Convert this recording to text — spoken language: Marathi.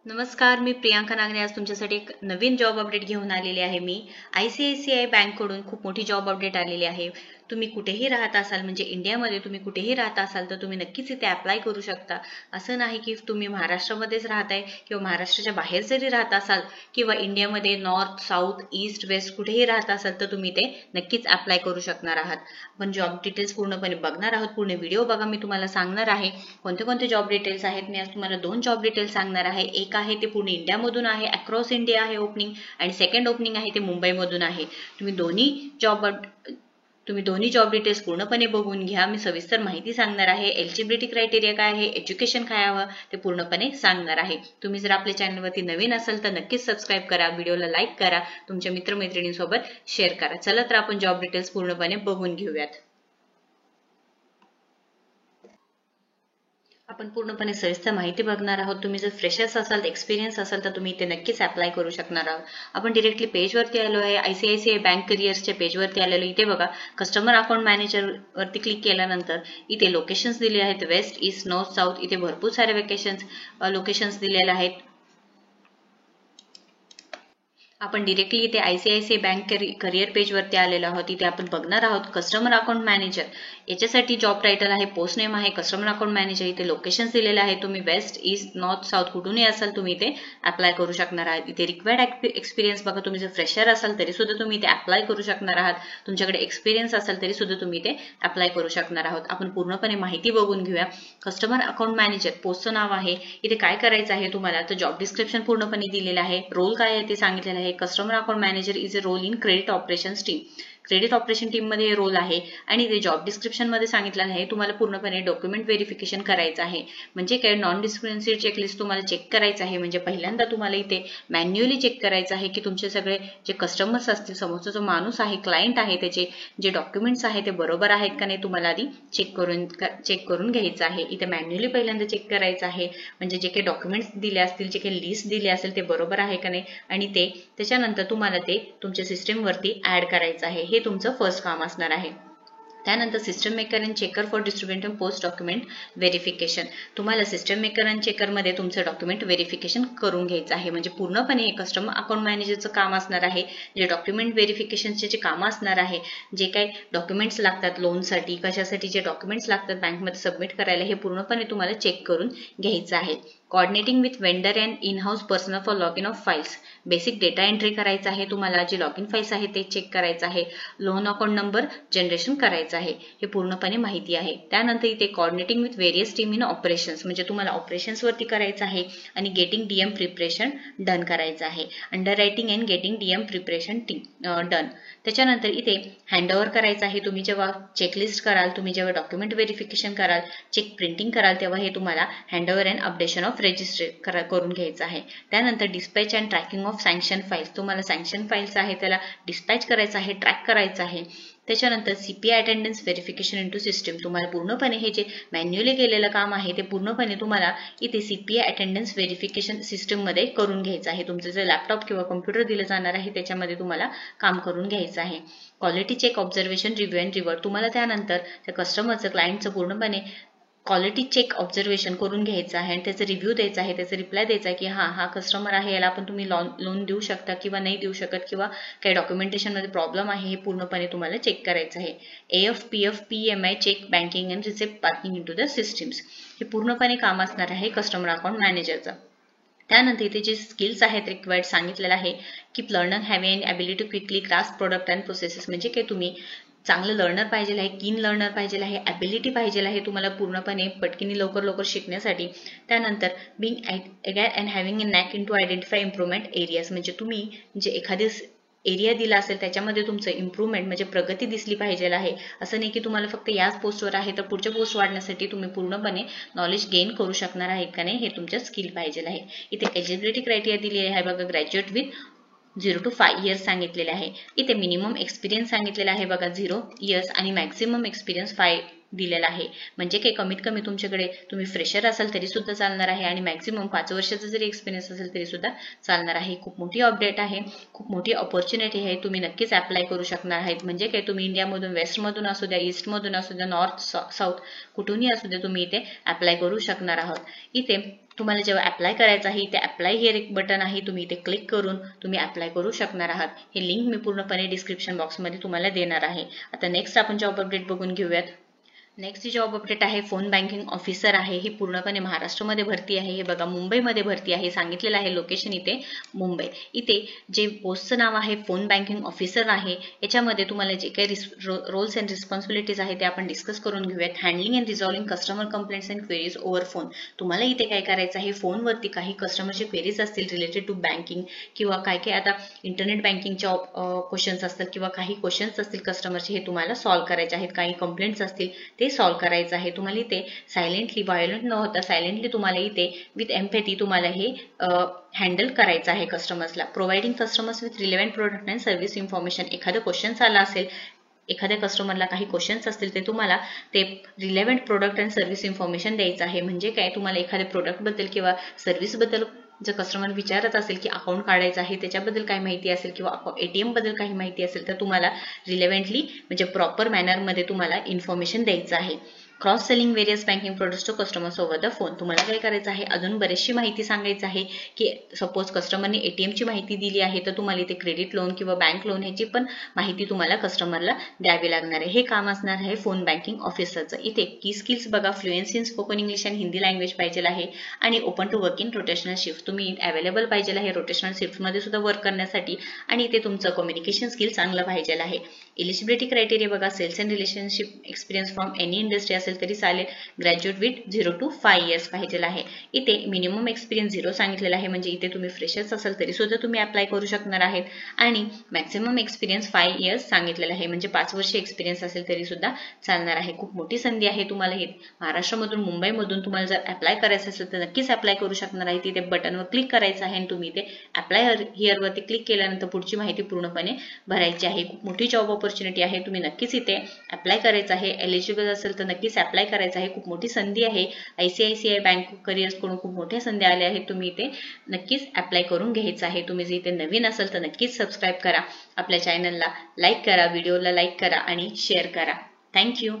नमस्कार, मी प्रियांका नागने आज तुमच्यासाठी एक नवीन जॉब अपडेट घेऊन आलेली आहे. मी ICICI बँककडून खूप मोठी जॉब अपडेट आलेली आहे. तुम्ही कुठेही राहत असाल, म्हणजे इंडियामध्ये तुम्ही कुठेही राहत असाल तर तुम्ही नक्कीच इथे अप्लाय करू शकता. असं नाही की तुम्ही महाराष्ट्रामध्येच राहताय किंवा महाराष्ट्राच्या बाहेर जरी राहत असाल किंवा इंडियामध्ये नॉर्थ, साऊथ, ईस्ट, वेस्ट कुठेही राहत असाल तर तुम्ही ते नक्कीच अप्लाय करू शकणार आहात. आपण जॉब डिटेल्स पूर्णपणे बघणार आहोत. पूर्ण व्हिडिओ बघा. मी तुम्हाला सांगणार आहे कोणते कोणते जॉब डिटेल्स आहेत. मी आज तुम्हाला 2 जॉब डिटेल्स सांगणार आहे. एक आहे ते पूर्ण इंडियामधून आहे, अक्रॉस इंडिया आहे ओपनिंग, आणि सेकंड ओपनिंग आहे ते मुंबईमधून आहे. तुम्ही दोन्ही जॉब डिटेल्स पूर्णपणे बघून घ्या. मी सविस्तर माहिती सांगणार आहे. एलिजिबिलिटी क्रायटेरिया काय आहे, एज्युकेशन काय हवं ते पूर्णपणे सांगणार आहे. तुम्ही जर आपल्या चॅनलवरती नवीन असाल तर नक्कीच सबस्क्राईब करा, व्हिडिओला लाईक करा, तुमच्या मित्रमैत्रिणींसोबत शेअर करा. चला तर आपण जॉब डिटेल्स पूर्णपणे बघून घेऊयात. आपण पूर्णपणे सविस्तर माहिती बघणार आहोत. तुम्ही जर फ्रेशर्स असाल, एक्सपिरियन्स असाल तर तुम्ही इथे नक्कीच अप्लाय करू शकणार आहोत. आपण डिरेक्टली पेजवरती आलो आहे. ICICI बँक करिअर्सच्या पेजवरती आलेलो. इथे बघा, कस्टमर अकाउंट मॅनेजर वरती क्लिक केल्यानंतर इथे लोकेशन्स दिले आहेत. West, east, north, south. इथे भरपूर सारे लोकेशन्स दिलेले आहेत. आपण डिरेक्टली इथे ICICI बँक करिअर पेज वरती आलेलो आहोत. इथे आपण बघणार आहोत कस्टमर अकाउंट मॅनेजर. याच्यासाठी जॉब टायटल आहे, पोस्ट नेम आहे कस्टमर अकाउंट मॅनेजर. इथे लोकेशन्स दिलेले आहे. तुम्ही वेस्ट, ईस्ट, नॉर्थ, साऊथ कुठूनही असाल तुम्ही इथे अप्लाय करू शकणार आहात. इथे रिक्वायर्ड एक्सपिरियन्स बघा. तुम्ही जर फ्रेशर असाल तरी सुद्धा तुम्ही इथे अप्लाय करू शकणार आहात. तुमच्याकडे एक्सपिरियन्स असेल तरी सुद्धा तुम्ही इथे अप्लाय करू शकणार आहोत. आपण पूर्णपणे माहिती बघून घेऊया. कस्टमर अकाउंट मॅनेजर पोस्टचं नाव आहे. इथे काय करायचं आहे तुम्हाला तर जॉब डिस्क्रिप्शन पूर्णपणे दिलेलं आहे. रोल काय आहे ते सांगितलेलं आहे. Customer account manager is a role in credit operations team. Credit operation team मध्ये रोल आहे. आणि ते जॉब डिस्क्रिप्शन मध्ये सांगितलेलं आहे तुम्हाला पूर्णपणे डॉक्युमेंट व्हेरिफिकेशन करायचं आहे. म्हणजे काय, नॉन डिस्क्रिमिनेटरी चेकलिस्ट तुम्हाला चेक करायचं आहे. म्हणजे पहिल्यांदा तुम्हाला इथे मॅन्युअली चेक करायचं आहे की तुमचे सगळे जे कस्टमर्स असतील, समोरचा जो माणूस आहे, क्लायंट आहे, त्याचे जे डॉक्युमेंट्स आहेत ते बरोबर आहेत का नाही तुम्हाला आधी चेक करून घ्यायचं आहे. इथे मॅन्युअली पहिल्यांदा चेक करायचं आहे. म्हणजे जे काही डॉक्युमेंट्स दिले असतील, जे काही लिस्ट दिली असेल ते बरोबर आहे का नाही, आणि त्याच्यानंतर तुम्हाला ते तुमच्या सिस्टीम वरती ऍड करायचं आहे. हे तुमचं फर्स्ट काम असणार आहे. त्यानंतर system maker and checker for distributing post document verification. तुम्हाला सिस्टम मेकर अँड चेकर मध्ये तुमचं डॉक्युमेंट व्हेरिफिकेशन करून घ्यायचं आहे. म्हणजे पूर्णपणे हे कस्टमर अकाउंट मॅनेजरचं काम असणार आहे. जे डॉक्युमेंट व्हेरिफिकेशनचे जे काम असणार आहे, जे काही डॉक्युमेंट्स लागतात लोनसाठी, कशासाठी जे डॉक्युमेंट्स लागतात बँकमध्ये सबमिट करायला, हे पूर्णपणे तुम्हाला चेक करून घ्यायचं आहे. Coordinating with vendor and in house personal for log in of files. Basic data entry करायचं आहे तुम्हाला. जे लॉग इन फाइल्स आहे ते चेक करायचं आहे. लोन अकाउंट नंबर जनरेशन करायचं आहे. हे पूर्णपणे माहिती आहे. त्यानंतर इथे coordinating with various team in operations. म्हणजे तुम्हाला ऑपरेशन्स वरती करायचं आहे. आणि गेटिंग DM प्रिपरेशन डन करायचं आहे. Under writing and getting DM preparation done. त्याच्यानंतर इथे हँडओव्हर करायचं आहे. तुम्ही जेव्हा चेकलिस्ट कराल, तुम्ही जेव्हा डॉक्युमेंट व्हेरिफिकेशन कराल, चेक प्रिंटिंग कराल, तेव्हा हे तुम्हाला handover and updation of register करून घ्यायचं आहे. त्यानंतर dispatch and tracking of sanction files. तुम्हाला सँक्शन फाईल्स आहे त्याला डिस्पॅच करायचं आहे, ट्रॅक करायचं आहे. त्याच्यानंतर CPI attendance verification into system. तुम्हाला पूर्णपणे हे जे मॅन्युअली केलेलं काम आहे ते पूर्णपणे तुम्हाला इथे CPI अटेंडन्स व्हेरिफिकेशन सिस्टीम मध्ये करून घ्यायचं आहे. तुमचं जे लॅपटॉप किंवा कॉम्प्युटर दिलं जाणार आहे त्याच्यामध्ये तुम्हाला काम करून घ्यायचं आहे. Quality check observation review and revert. तुम्हाला त्यानंतर त्या कस्टमरचं, क्लायंटचं पूर्णपणे क्वालिटी चेक ऑब्झर्वेशन करून घ्यायचं आहे आणि त्याचा रिव्ह्यू द्यायचा आहे, त्याचा रिप्लाय द्यायचा आहे की हा कस्टमर आहे, याला पण तुम्ही लोन देऊ शकता किंवा नाही देऊ शकत, किंवा काही डॉक्युमेंटेशन मध्ये प्रॉब्लेम आहे, हे पूर्णपणे तुम्हाला चेक करायचं आहे. AF, PF, PMI check banking and receipt parking into the systems. हे पूर्णपणे काम असणार आहे कस्टमर अकाउंट मॅनेजरचं. त्यानंतर इथे जे स्किल्स आहेत रिक्वायर्ड सांगितलेलं आहे की learner have an ability to quickly grasp product and processes. म्हणजे काही तुम्ही चांगलं लर्नर पाहिजे आहे, कीन लर्नर पाहिजे आहे, ॲबिलिटी पाहिजे आहे तुम्हाला पूर्णपणे पटकीने लवकर शिकण्यासाठी. त्यानंतर बिंग अगॅट and having a knack in to identify improvement areas. म्हणजे तुम्ही जे एखादी एरिया दिला असेल त्याच्यामध्ये तुमचं इम्प्रुव्हमेंट म्हणजे प्रगती दिसली पाहिजे आहे. असं नाही की तुम्हाला फक्त याच पोस्टवर आहे तर पुढच्या पोस्ट वाढण्यासाठी तुम्ही पूर्णपणे नॉलेज गेन करू शकणार आहेत का नाही, हे तुमच्या स्किल पाहिजे आहे. इथे एलिजिबिलिटी क्रायटेरिया दिलेली आहे बघा. ग्रॅज्युएट विथ 0 to 5 years सांगितलेले आहे. इथे मिनिमम एक्सपिरियन्स सांगितलेला आहे बघा 0 years, आणि मॅक्सिमम एक्सपिरियन्स 5 दिलेला आहे. म्हणजे काही कमीत कमी तुमच्याकडे तुम्ही फ्रेशर असाल तरी सुद्धा चालणार आहे, आणि मॅक्सिमम 5 वर्षाचा जरी एक्सपिरियन्स असेल तरी सुद्धा चालणार आहे. खूप मोठी अपडेट आहे, खूप मोठी ऑपॉर्च्युनिटी आहे. तुम्ही नक्कीच अप्लाय करू शकणार आहेत. म्हणजे काय, तुम्ही इंडियामधून वेस्टमधून असू द्या, ईस्टमधून असू द्या, नॉर्थ, साऊथ कुठूनही असू द्या, तुम्ही इथे अप्लाय करू शकणार आहात. इथे तुम्हाला जेव्हा अप्लाय करायचं आहे ते अप्लाय हिअर एक बटन आहे, तुम्ही इथे क्लिक करून तुम्ही अप्लाय करू शकणार आहात. हे लिंक मी पूर्णपणे डिस्क्रिप्शन बॉक्समध्ये तुम्हाला देणार आहे. आता नेक्स्ट आपण जॉब अपडेट बघून घेऊयात. नेक्स्ट जी जॉब अपडेट आहे फोन बँकिंग ऑफिसर आहे. ही पूर्णपणे महाराष्ट्रामध्ये भरती आहे. हे बघा मुंबईमध्ये भरती आहे, सांगितलेलं आहे लोकेशन इथे मुंबई. इथे जे पोस्टचं नाव आहे फोन बँकिंग ऑफिसर आहे. याच्यामध्ये तुम्हाला जे काही रोल्स अँड रिस्पॉन्सिबिलिटीज आहे ते आपण डिस्कस करून घेऊयात. Handling and resolving customer complaints and queries over phone. तुम्हाला इथे काय करायचं आहे, फोनवरती काही कस्टमरचे क्वेरीज असतील रिलेटेड टू बँकिंग किंवा काय काय आता इंटरनेट बँकिंगच्या क्वेश्चन्स असतात किंवा काही क्वेश्चन्स असतील कस्टमरचे, हे तुम्हाला सॉल्व्ह करायचे आहेत. काही कंप्लेंट्स असतील ते सॉल्व्ह करायचं आहे. तुम्हाला इथे सायलेंटली व्हायोलंट न होता सायलेंटली तुम्हाला इथे विथ एम्पॅथी तुम्हाला हे हँडल करायचं आहे कस्टमर्सला. Providing customers with relevant product and service information. एखादं क्वेश्चन आला असेल, एखाद्या कस्टमरला काही क्वेश्चन्स असतील ते तुम्हाला ते relevant product and service information द्यायचं आहे. म्हणजे काय, तुम्हाला एखाद्या प्रोडक्टबद्दल किंवा सर्व्हिसबद्दल जर कस्टमर विचारत असेल की अकाउंट काढायचं आहे त्याच्याबद्दल काही माहिती असेल किंवा ATM बद्दल काही माहिती असेल तर तुम्हाला रिलेव्हंटली म्हणजे प्रॉपर मॅनरमध्ये तुम्हाला इन्फॉर्मेशन द्यायचं आहे. Cross selling various banking products to customers over the phone. तुम्हाला काय करायचं आहे, अजून बरेचशी माहिती सांगायचं आहे की सपोज कस्टमरने ATMची माहिती दिली आहे तर तुम्हाला इथे क्रेडिट लोन किंवा बँक लोन ह्याची पण माहिती तुम्हाला कस्टमरला द्यावी लागणार आहे. हे काम असणार आहे फोन बँकिंग ऑफिसरचं. इथे की स्किल्स बघा, फ्लुएन्सी इन स्पोकन इंग्लिश आणि हिंदी लँग्वेज पाहिजे आहे आणि open to work in rotational shift. तुम्ही अवेलेबल पाहिजे आहे रोटेशनल शिफ्टमध्ये सुद्धा वर्क करण्यासाठी आणि इथे तुमचं कम्युनिकेशन स्किल चांगलं पाहिजे आहे. एलिजिबिलिटी क्रायटेरिया बघा, sales and relationship experience from any industry असेल तरी चालेल. ग्रॅज्युएट विथ 0 to 5 years पाहिजे आहे. इथे मिनिमम एक्सपिरियन्स 0 सांगितलेला आहे, म्हणजे इथे तुम्ही फ्रेशर्स असाल तरी सुद्धा तुम्ही अप्लाय करू शकणार आहेत. आणि मॅक्सिमम एक्सपिरियन्स 5 years सांगितलेला आहे, म्हणजे 5 वर्ष एक्सपिरियन्स असेल तरी सुद्धा चालणार आहे. खूप मोठी संधी आहे तुम्हाला. हे महाराष्ट्रामधून मुंबईमधून तुम्हाला जर अप्लाय करायचं असेल तर नक्कीच अप्लाय करू शकणार आहे. तिथे बटनवर क्लिक करायचं आहे आणि तुम्ही इथे अप्लाय हिअरवरती क्लिक केल्यानंतर पुढची माहिती पूर्णपणे भरायची आहे. खूप मोठी जॉब ऑपॉर्च्युनिटी आहे. तुम्ही नक्कीच इथे अप्लाय करायचं आहे. एलिजिबल असेल तर नक्कीच अप्लाय करायचं आहे. खूप मोठी संधी आहे. ICICI बँक करिअर्स कडून खूप मोठ्या संधी आल्या आहेत. तुम्ही इथे नक्कीच अप्लाय करून घ्यायचं आहे. तुम्ही जर इथे नवीन असेल तर नक्कीच सबस्क्राईब करा. आपल्या चॅनलला लाईक करा, व्हिडिओला लाईक करा आणि शेअर करा. थँक्यू.